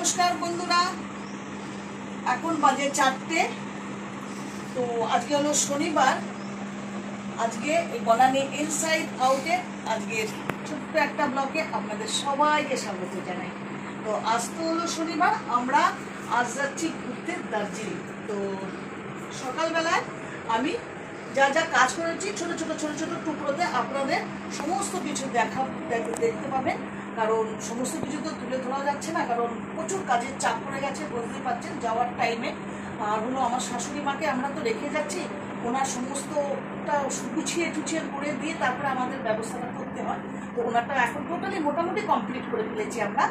নমস্কার বন্ধুরা, এখন বাজে 4টে। তো আজকে হলো শনিবার। আজকে এই বনানী ইনসাইড আউটে আজকের ছোট্ট একটা ব্লগে আপনাদের সবাইকে স্বাগত জানাই। তো আজ তো হলো শনিবার, আমরা আজ যাচ্ছি ঘুরতে দার্জিলিং। তো সকালবেলায় আমি যা যা কাজ করেছি ছোট ছোট ছোট ছোট টুকরোতে আপনাদের সমস্ত কিছু দেখতে পাবেন, কারণ সমস্ত কিছু তো তুলে ধরা যাচ্ছে না, কারণ প্রচুর কাজের চাপ পড়ে গেছে, বুঝতেই পারছেন যাওয়ার টাইমে। আর হলো আমার শাশুড়ি মাকে আমরা তো রেখে যাচ্ছি, ওনার সমস্তটা গুছিয়ে টুছিয়ে করে দিয়ে তারপরে আমাদের ব্যবস্থাটা করতে হয়। তো ওনারটা এখন টোটালি মোটামুটি কমপ্লিট করে ফেলেছি আমরা।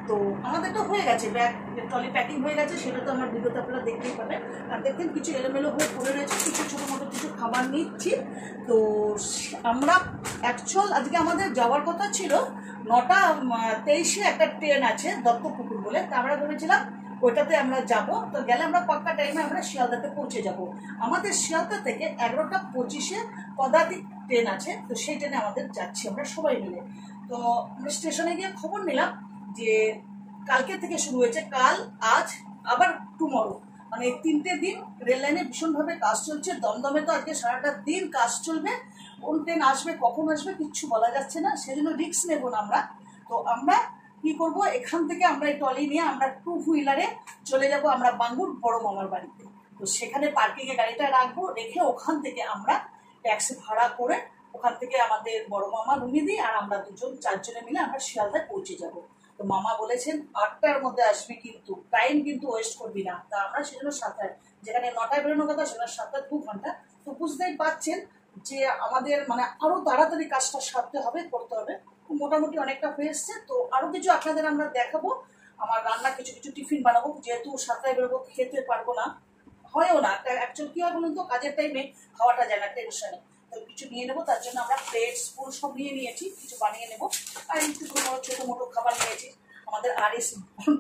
তো আমাদের তো হয়ে গেছে, ব্যাগ ট্রলি প্যাকিং হয়ে গেছে, সেটা তো আমার ভিডিওতে আপনারা দেখতেই পাবেন। আর দেখতেন কিছু এলোমেলো হয়ে পড়ে রয়েছে, কিছু ছোটো মোটো কিছু খাবার নিচ্ছি। তো আমরা অ্যাকচুয়াল আজকে আমাদের যাওয়ার কথা ছিল 9:23 একটা ট্রেন আছে দত্তপুকুর বলে, তা আমরা ভেবেছিলাম ওইটাতে আমরা যাব। তো গেলে আমরা পাক্কা টাইমে আমরা শিয়ালদাতে পৌঁছে যাব। আমাদের শিয়ালদা থেকে 11:25 পদাতিক ট্রেন আছে, তো সেই ট্রেনে আমাদের যাচ্ছি আমরা সবাই মিলে। তো আমরা স্টেশনে গিয়ে খবর নিলাম যে কালকে থেকে শুরু হয়েছে, কাল আজ আবার টুমরো, মানে 3টে দিন রেল লাইনে ভীষণভাবে কাজ চলছে। দমদমে তো আজকে সারাটা দিন কাজ চলবে, কোন ট্রেন আসবে কখন আসবে কিচ্ছু বলা যাচ্ছে না, সেজন্য রিস্ক নেব না আমরা। তো আমরা কি করব, এখান থেকে আমরা এই ট্রলি নিয়ে আমরা 2 হুইলারে চলে যাব আমরা বাঙ্গুর বড় মামার বাড়িতে। তো সেখানে পার্কিংয়ে গাড়িটা রাখবো, রেখে ওখান থেকে আমরা ট্যাক্সি ভাড়া করে ওখান থেকে আমাদের বড় মামা রুমে দিই, আর আমরা 4জনে মিলে আমরা শিয়ালদায় পৌঁছে যাব। তো মামা বলেছেন 8টার মধ্যে আসবি, কিন্তু টাইম কিন্তু ওয়েস্ট করবি না। তা আমরা সেজন্য 7টায়, যেখানে 9টায় বেরোনোর কথা সেখানে 7টায় 2 ঘন্টা। তো বুঝতেই পারছেন যে আমাদের মানে আরো তাড়াতাড়ি কাজটা সারতে হবে, করতে হবে। মোটামুটি অনেকটা হয়ে এসছে। তো আরো কিছু আপনাদের আমরা দেখাবো, আমার রান্না কিছু কিছু টিফিন বানাবো, যেহেতু 7টায় বেরোবো, খেতে পারবো না, হয়ও না। অ্যাকচুয়ালি কি হয় বলুন তো, কাজের টাইমে খাওয়াটা যায় না, টেনশনে। তো কিছু নিয়ে নেবো, তার জন্য আমরা প্লেট স্পুন সব নিয়ে নিয়েছি, কিছু বানিয়ে নেবো। আর একটু ছোটো মোটো খাবার নিয়েছি। আমাদের আর এস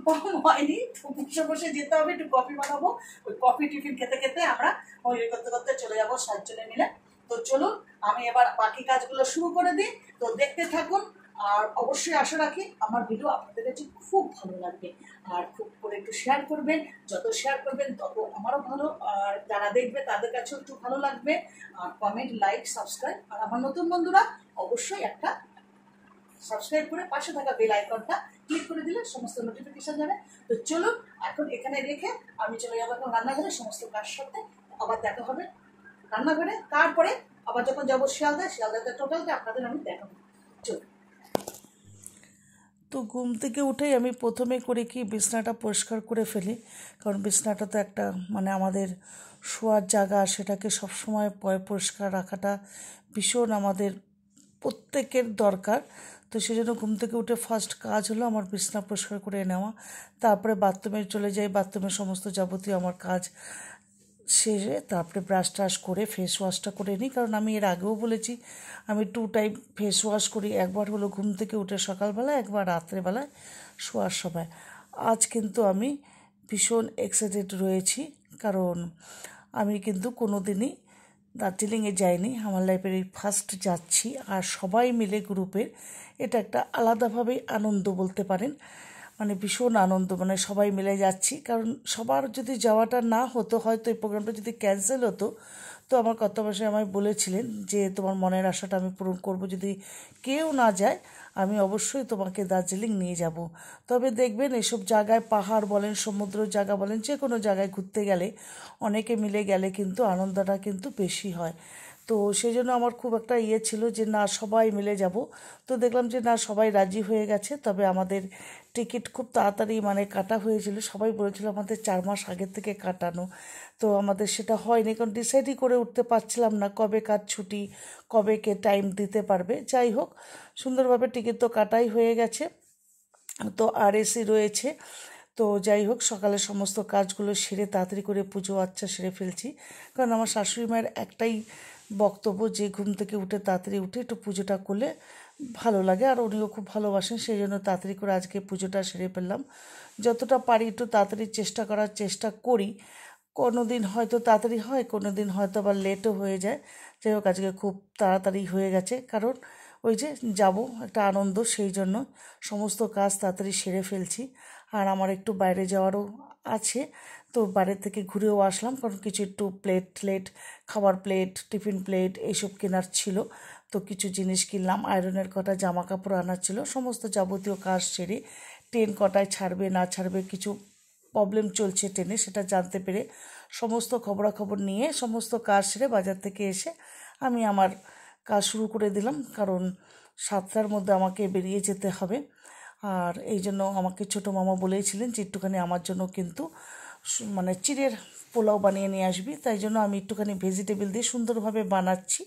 কম হয়নি, তো বসে বসে যেতে হবে, একটু কফি বানাবো। ওই কফি টিফিন খেতে খেতে আমরা ওই করতে করতে চলে যাবো 7জনে মিলে। তো চলুন আমি এবার বাকি কাজগুলো শুরু করে দিই, তো দেখতে থাকুন। আর অবশ্যই আশা রাখি আমার ভিডিও আপনাদের কাছে খুব ভালো লাগবে, আর খুব করে একটু শেয়ার করবেন। যত শেয়ার করবেন তত আমারও ভালো, আর যারা দেখবে তাদের কাছেও একটু ভালো লাগবে। আর কমেন্ট, লাইক, সাবস্ক্রাইব, আর আমার নতুন বন্ধুরা অবশ্যই একটা সাবস্ক্রাইব করে পাশে থাকা বেল আইকনটা ক্লিক করে দিলে সমস্ত নোটিফিকেশন যাবে। তো চলুন এখন এখানে রেখে আমি চলে যাবো এখন রান্নাঘরে সমস্ত কাজ সাথে। আবার দেখা হবে রান্নাঘরে, তারপরে আবার যখন যাবো শিয়ালদাতে টোটালটা আপনাদের আমি দেখাবো। চলুন। তো ঘুম থেকে উঠেই আমি প্রথমে করি কি, বিছনাটা পরিষ্কার করে ফেলি, কারণ বিছনাটা তো একটা মানে আমাদের শোয়ার জায়গা, সেটাকে সবসময় পরিষ্কার রাখাটা ভীষণ আমাদের প্রত্যেকের দরকার। তো সেই জন্য ঘুম থেকে উঠে ফার্স্ট কাজ হলো আমার বিছনা পরিষ্কার করে নেওয়া। তারপরে বাথরুমে চলে যাই, বাথরুমের সমস্ত যাবতীয় আমার কাজ সেরে তারপরে ব্রাশ টাশ করে ফেস ওয়াশটা করে নিই, কারণ আমি এর আগেও বলেছি আমি 2 টাইম ফেস ওয়াশ করি। একবার হলো ঘুম থেকে উঠে সকালবেলা, একবার রাত্রেবেলায় শোয়ার সময়। আজ কিন্তু আমি ভীষণ এক্সাইটেড রয়েছি, কারণ আমি কিন্তু কোনো দিনই দার্জিলিংয়ে যাইনি, আমার লাইফের এই ফার্স্ট যাচ্ছি। আর সবাই মিলে গ্রুপের এটা একটা আলাদাভাবেই আনন্দ বলতে পারেন, মানে ভীষণ আনন্দ, মানে সবাই মিলে যাচ্ছি। কারণ সবার যদি যাওয়াটা না হতো, হয়তো এই প্রোগ্রামটা যদি ক্যান্সেল হতো, তো আমার কর্তামশাই আমায় বলেছিলেন যে তোমার মনের আশাটা আমি পূরণ করব, যদি কেউ না যায় আমি অবশ্যই তোমাকে দার্জিলিং নিয়ে যাব। তবে দেখবেন এসব জায়গায় পাহাড় বলেন, সমুদ্র জায়গা বলেন, যে কোনো জায়গায় ঘুরতে গেলে অনেকে মিলে গেলে কিন্তু আনন্দটা কিন্তু বেশি হয়। তো সেই জন্য আমার খুব একটা ছিল যে না সবাই মিলে যাব। তো দেখলাম যে না সবাই রাজি হয়ে গেছে, তবে আমাদের টিকিট খুব তাড়াতাড়ি মানে কাটা হয়েছিল, সবাই বলেছিল আমাদের 4 মাস আগের থেকে কাটানো। তো আমাদের সেটা হয়নি, কারণ ডিসাইডই করে উঠতে পারছিলাম না কবে কার ছুটি, কবে কে টাইম দিতে পারবে। যাই হোক, সুন্দরভাবে টিকিট তো কাটাই হয়ে গেছে। তো আর এসি রয়েছে। তো যাই হোক, সকালে সমস্ত কাজগুলো সেরে তাড়াতাড়ি করে পুজো আচ্ছা সেরে ফেলছি, কারণ আমার শাশুড়ি মায়ের একটাই বক্তব্য যে ঘুম থেকে উঠে তাড়াতাড়ি উঠে একটু পুজোটা করলে ভালো লাগে, আর উনিও খুব ভালোবাসেন, সেই জন্য তাড়াতাড়ি করে আজকে পুজোটা সেরে ফেললাম। যতটা পারি একটু তাড়াতাড়ি চেষ্টা করি। কোনো দিন হয়তো তাড়াতাড়ি হয়, কোনো দিন হয়তো আবার লেটও হয়ে যায়। যাই হোক, আজকে খুব তাড়াতাড়ি হয়ে গেছে, কারণ ওই যে যাব একটা আনন্দ, সেই জন্য সমস্ত কাজ তাড়াতাড়ি সেরে ফেলছি। আর আমার একটু বাইরে যাওয়ারও আছে, তো বাইরে থেকে ঘুরেও আসলাম, কারণ কিছু একটু প্লেট খাবার প্লেট, টিফিন প্লেট এইসব কেনার ছিল। তো কিছু জিনিস কিনলাম, আয়রনের কটা জামা কাপড় আনার ছিল, সমস্ত যাবতীয় কাজ সেরে ট্রেন কটায় ছাড়বে না ছাড়বে কিছু প্রবলেম চলছে ট্রেনে, সেটা জানতে পেরে সমস্ত খবরাখবর নিয়ে সমস্ত কাজ সেরে বাজার থেকে এসে আমি আমার কাজ শুরু করে দিলাম, কারণ 7টার মধ্যে আমাকে বেরিয়ে যেতে হবে। আর এই জন্য আমাকে ছোটো মামা বলেইছিলেন যে একটুখানি আমার জন্য কিন্তু মানে চিড়ের পোলাও বানিয়ে নিয়ে আসবি, তাই জন্য আমি একটুখানি ভেজিটেবল দিয়ে সুন্দরভাবে বানাচ্ছি,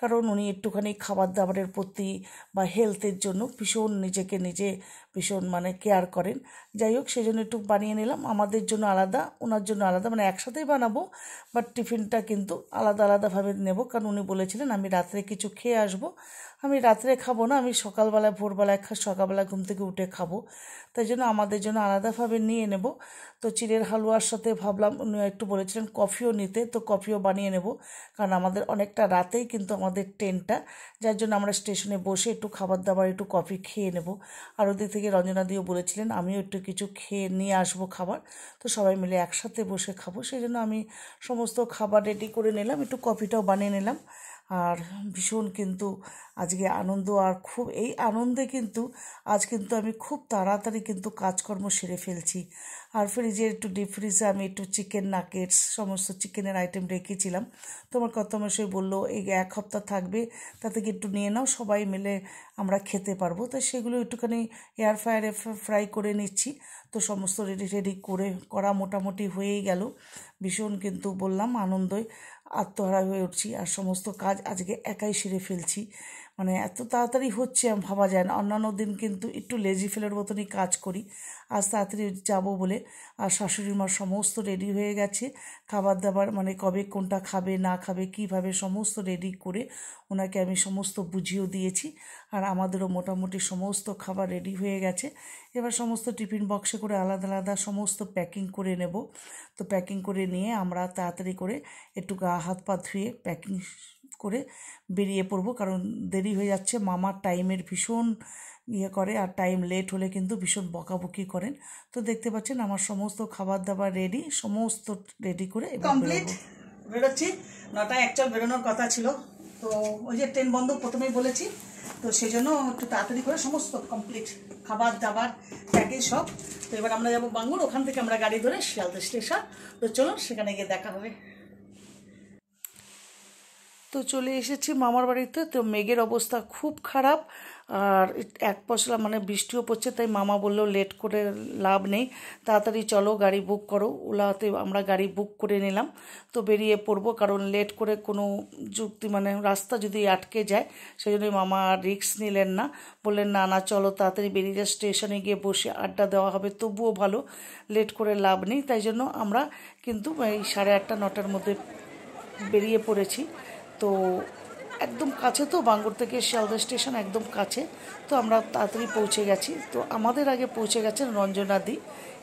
কারণ উনি একটুখানি খাবার দাবারের প্রতি বা হেলথের জন্য ভীষণ নিজেকে নিজে ভীষণ মানে কেয়ার করেন। যাই হোক, সেই জন্য একটু বানিয়ে নিলাম, আমাদের জন্য আলাদা ওনার জন্য আলাদা, মানে একসাথেই বানাবো, বাট টিফিনটা কিন্তু আলাদা আলাদাভাবে নেব, কারণ উনি বলেছিলেন আমি রাত্রে কিছু খেয়ে আসবো। আমি রাত্রে খাবো না, আমি সকালবেলায় ভোরবেলায় সকালবেলা ঘুম থেকে উঠে খাবো, তাই জন্য আমাদের জন্য আলাদাভাবে নিয়ে নেব। তো চিড়ের হালুয়ার সাথে ভাবলাম, উনি একটু বলেছিলেন কফিও নিতে, তো কফিও বানিয়ে নেব, কারণ আমাদের অনেকটা রাতেই কিন্তু আমাদের ট্রেনটা, যার জন্য আমরা স্টেশনে বসে একটু খাবার দাবার একটু কফি খেয়ে নেব। আর ওদিক থেকে রঞ্জনাদিও বলেছিলেন আমিও একটু কিছু খেয়ে নিয়ে আসবো খাবার, তো সবাই মিলে একসাথে বসে খাবো, সেই জন্য আমি সমস্ত খাবার রেডি করে নিলাম, একটু কফিটাও বানিয়ে নিলাম। আর ভীষণ কিন্তু আজকে আনন্দ, আর খুব এই আনন্দে কিন্তু আজ কিন্তু আমি খুব তাড়াতাড়ি কিন্তু কাজকর্ম সেরে ফেলছি। আর ফ্রিজে একটু ডিপ ফ্রিজে আমি একটু চিকেন নাগেটস সমস্ত চিকেনের আইটেম রেখেছিলাম, তোমার কর্তামশাই বললো এই 1 সপ্তাহ থাকবে, তা থেকে একটু নিয়ে নাও, সবাই মিলে আমরা খেতে পারবো, তো সেগুলো একটুখানি এয়ার ফ্রায়ারে ফ্রাই করে নিচ্ছি। তো সমস্ত রেডি করা মোটামুটি হয়েই গেল। ভীষণ কিন্তু বললাম আনন্দই আত্মহারা হয়ে উঠছি, আর সমস্ত কাজ আজকে একাই সেরে ফেলছি, মানে এত তাড়াতাড়ি হচ্ছে ভাবা যায় না। অন্যান্য দিন কিন্তু একটু লেজি ফেলের মতনই কাজ করি, আজ তাড়াতাড়ি যাব বলে। আর শাশুড়ি মার সমস্ত রেডি হয়ে গেছে, খাবার দাবার মানে কবে কোনটা খাবে না খাবে কীভাবে সমস্ত রেডি করে ওনাকে আমি সমস্ত বুঝিয়েও দিয়েছি। আর আমাদেরও মোটামুটি সমস্ত খাবার রেডি হয়ে গেছে, এবার সমস্ত টিফিন বক্সে করে আলাদা আলাদা সমস্ত প্যাকিং করে নেব। তো প্যাকিং করে নিয়ে আমরা তাড়াতাড়ি করে একটু গা হাত পা ধুয়ে প্যাকিং করে বেরিয়ে পড়বো, কারণ দেরি হয়ে যাচ্ছে। মামার টাইমের ভীষণ করে, আর টাইম লেট হলে কিন্তু ভীষণ বকাবকি করেন। তো দেখতে পাচ্ছেন আমার সমস্ত খাবার দাবার রেডি, সমস্ত রেডি করে কমপ্লিট বেরোচ্ছি। 9টায় অ্যাকচুয়াল বেরোনোর কথা ছিল, তো ওই যে ট্রেন বন্ধ প্রথমেই বলেছি, তো সেই জন্য একটু তাড়াতাড়ি করে সমস্ত কমপ্লিট খাবার দাবার প্যাকেজ সব। তো এবার আমরা যাবো বাঙ্গুর, ওখান থেকে আমরা গাড়ি ধরে শিয়ালদা স্টেশন, তো চলো সেখানে গিয়ে দেখা হবে। তো চলে এসেছি মামার বাড়িতে। তো মেঘের অবস্থা খুব খারাপ, আর এক পশলা মানে বৃষ্টিও পড়ছে, তাই মামা বললো লেট করে লাভ নেই, তাড়াতাড়ি চলো গাড়ি বুক করো। ওলাতে আমরা গাড়ি বুক করে নিলাম, তো বেরিয়ে পড়বো, কারণ লেট করে কোনো যুক্তি মানে রাস্তা যদি আটকে যায়, সেই জন্যই মামা রিস্ক নিলেন না, বললেন না না চলো তাড়াতাড়ি বেরিয়ে যা, স্টেশনে গিয়ে বসে আড্ডা দেওয়া হবে, তবুও ভালো, লেট করে লাভ নেই। তাই জন্য আমরা কিন্তু এই 8:30 9টার মধ্যে বেরিয়ে পড়েছি। তো একদম কাছে, তো বাঙ্গুর থেকে শিয়ালদা স্টেশন একদম কাছে, তো আমরা তাড়াতাড়ি পৌঁছে গেছি। তো আমাদের আগে পৌঁছে গেছেন রঞ্জনাদি,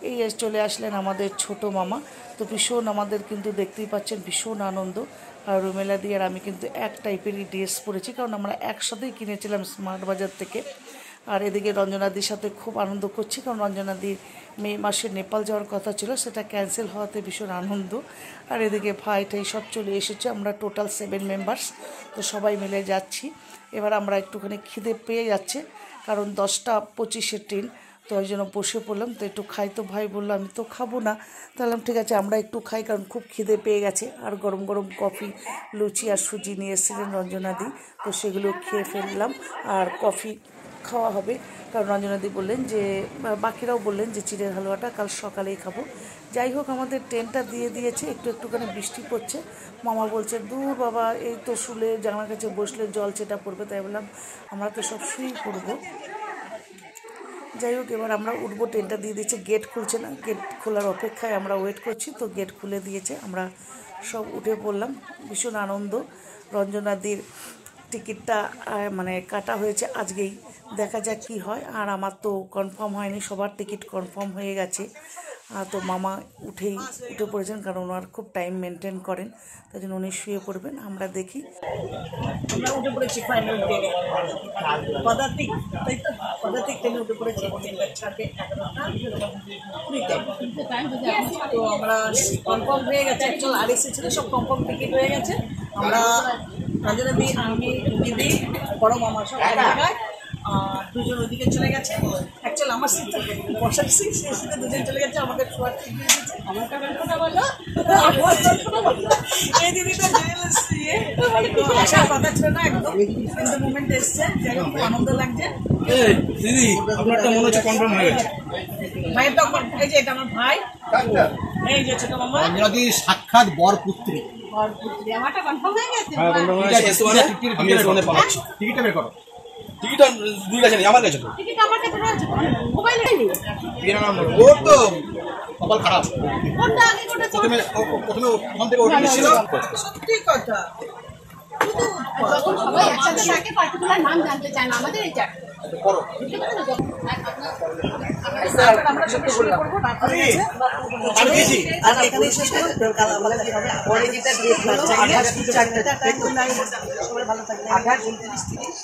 এই চলে আসলেন আমাদের ছোট মামা। তো ভীষণ আমাদের কিন্তু দেখতেই পাচ্ছেন ভীষণ আনন্দ। আর রুমেলাদি আর আমি কিন্তু এক টাইপেরই ড্রেস পরেছি, কারণ আমরা একসাথেই কিনেছিলাম স্মার্ট বাজার থেকে। আর এদিকে রঞ্জনাদির সাথে খুব আনন্দ করছি, কারণ রঞ্জনাদির মে মাসে নেপাল যাওয়ার কথা ছিল, সেটা ক্যান্সেল হওয়াতে ভীষণ আনন্দ। আর এদিকে ভাই টাই সব চলে এসেছে, আমরা টোটাল 7 মেম্বার্স, তো সবাই মিলে যাচ্ছি। এবার আমরা একটুখানি খিদে পেয়ে যাচ্ছে, কারণ 10:25 ট্রেন, তো ওই জন্য বসে পড়লাম। তো একটু খাই, তো ভাই বললো আমি তো খাবো না, তাহলে ঠিক আছে আমরা একটু খাই, কারণ খুব খিদে পেয়ে গেছে। আর গরম গরম কফি, লুচি আর সুজি নিয়ে এসেছিলেন রঞ্জনাদি, তো সেগুলো খেয়ে ফেললাম। আর কফি খাওয়া হবে, কারণ রঞ্জনাদি বললেন যে, বাকিরাও বললেন যে চিড়ের হালুয়াটা কাল সকালেই খাবো। যাই হোক, আমাদের ট্রেনটা দিয়ে দিয়েছে, একটুখানি বৃষ্টি পড়ছে। মামা বলছে দূর বাবা, এই তো শুলে জানার কাছে বসলে জল চেটা পড়বে, তাই বললাম আমরা তো সব শুয়েই পড়বো। যাই হোক, এবার আমরা উঠবো, ট্রেনটা দিয়ে দিয়েছে, গেট খুলছে না, গেট খোলার অপেক্ষায় আমরা ওয়েট করছি। তো গেট খুলে দিয়েছে, আমরা সব উঠে পড়লাম। ভীষণ আনন্দ। রঞ্জনাদির টিকিটটা মানে কাটা হয়েছে আজকেই, দেখা যাক কী হয়। আর আমার তো কনফার্ম হয়নি, সবার টিকিট কনফার্ম হয়ে গেছে। তো মামা উঠে পড়েছেন, কারণ ওনার খুব টাইম মেনটেন করেন, তাই জন্য উনি শুয়ে পড়বেন। আমরা দেখি আমরা উঠে পড়েছি ফাইনাল ডে পদাতিক, তাই তো পদাতিক ট্রেনে উঠে পড়েছি ছাড়বে 11:20। তো আমরা কনফার্ম হয়ে গেছে, অ্যাকচুয়াল আর এসে ছিল সব কনফার্ম টিকিট হয়ে গেছে। আমরা রাজনাদি, আমি, দিদি, বড় মামা সব এক জায়গায়, দুজন ওইদিকে চলে গেছে। অ্যাকচুয়াল আমার সিটটা বসার সিট, সেই সিটে দুজন চলে গেছে, আমাদের শোয়ার ঠিক হয়ে গেছে। আমার কথা বলো, এই দিদিটা জেলাস দিয়ে আসার কথা ছিল না একদম, কিন্তু মুভমেন্ট এসছে, যাই হোক খুব আনন্দ লাগছে। দিদি আপনারটা মনে হচ্ছে কনফার্ম হয়ে গেছে। ভাইয়ের তো এই যে এটা আমার ভাই, এই যে ছোট মামা যদি সাক্ষাৎ বর পুত্রী। আমারটা কনফার্ম হয়ে গেছে। টিকিটটা বের করো। টিকিটটা দুই গেছে আমার কাছে, টিকিট আমার কাছে রয়েছে, মোবাইলে নেই। ওর তো কপাল খারাপ। কোনটা আগে কোনটা প্রথমে ওখান থেকে ওটা ছিল। সত্যি কথা, যখন সবাই একসাথে থাকে পার্টিকুলার নাম জানতে চায় না, আমাদের এই চারটে আমরা সত্যি শুরু করবো না করে গেছে। আর এখানে শেষ করবো, কাল আমাদের হবে পরে যেটা দিয়ে সবাই ভালো থাকবে। 28, 29, 30